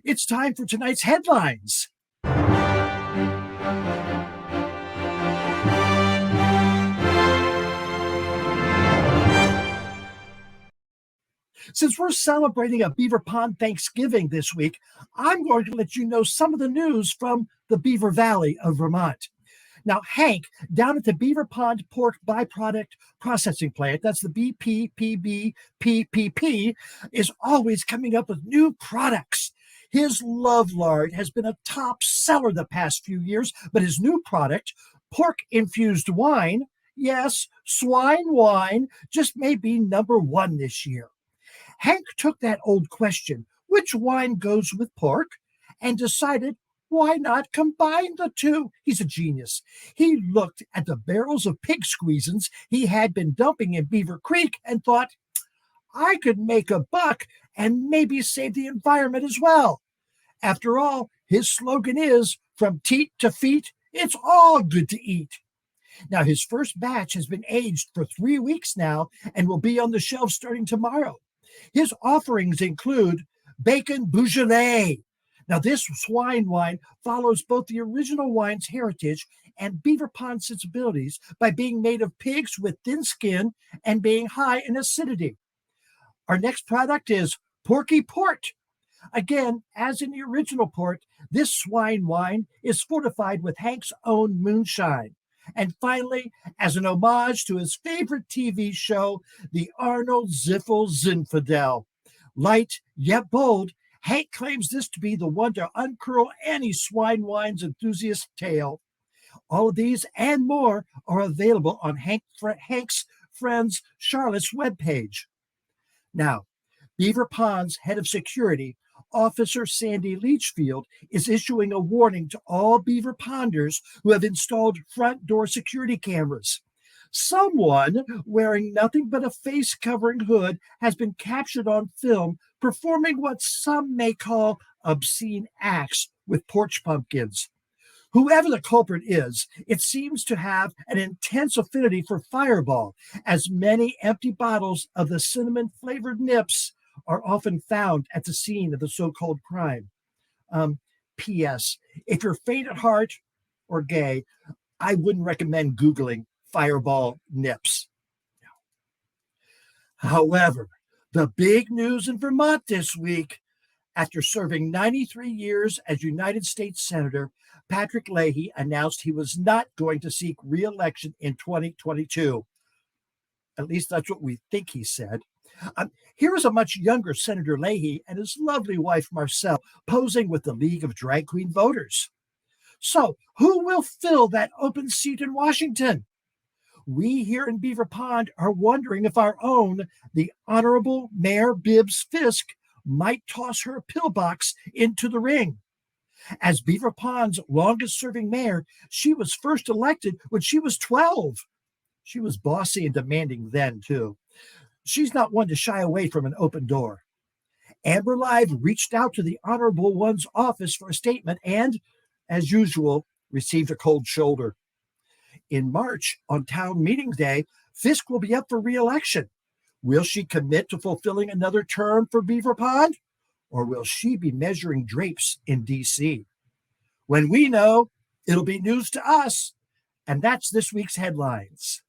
It's time for tonight's headlines. Since we're celebrating a Beaver Pond Thanksgiving this week, I'm going to let you know some of the news from the Beaver Valley of Vermont. Now, Hank, down at the Beaver Pond Pork Byproduct Processing Plant, that's the BPPBPPP, is always coming up with new products. His Love Lard has been a top seller the past few years, but his new product, pork-infused wine, yes, swine wine, just may be number one this year. Hank took that old question, which wine goes with pork, and decided why not combine the two? He's a genius. He looked at the barrels of pig squeezins he had been dumping in Beaver Creek and thought, I could make a buck and maybe save the environment as well. After all, his slogan is, from teat to feet, it's all good to eat. Now, his first batch has been aged for 3 weeks now and will be on the shelves starting tomorrow. His offerings include Bacon Beaujolais. Now, this swine wine follows both the original wine's heritage and Beaver Pond sensibilities by being made of pigs with thin skin and being high in acidity. Our next product is Porky Port. Again, as in the original port, this swine wine is fortified with Hank's own moonshine. And finally, as an homage to his favorite TV show, the Arnold Ziffel Zinfandel. Light yet bold, Hank claims this to be the one to uncurl any swine wine's enthusiast tail. All of these and more are available on Hank's Friends Charlotte's webpage. Now, Beaver Pond's head of security, Officer Sandy Leachfield, is issuing a warning to all Beaver Ponders who have installed front door security cameras. Someone wearing nothing but a face-covering hood has been captured on film performing what some may call obscene acts with porch pumpkins. Whoever the culprit is, it seems to have an intense affinity for Fireball, as many empty bottles of the cinnamon-flavored nips are often found at the scene of the so-called crime. P.S. If you're faint at heart or gay, I wouldn't recommend Googling Fireball nips. However, the big news in Vermont this week, after serving 93 years as United States Senator, Patrick Leahy announced he was not going to seek re-election in 2022. At least that's what we think he said. Here is a much younger Senator Leahy and his lovely wife Marcelle posing with the League of Drag Queen Voters. So, who will fill that open seat in Washington? We here in Beaver Pond are wondering if our own, the Honorable Mayor Bibbs Fisk, might toss her pillbox into the ring. As Beaver Pond's longest-serving mayor, she was first elected when she was 12. She was bossy and demanding then, too. She's not one to shy away from an open door. Amber Live reached out to the Honorable One's office for a statement and, as usual, received a cold shoulder. In March, on town meeting day, Fisk will be up for re-election. Will she commit to fulfilling another term for Beaver Pond? Or will she be measuring drapes in D.C.? When we know, it'll be news to us. And that's this week's headlines.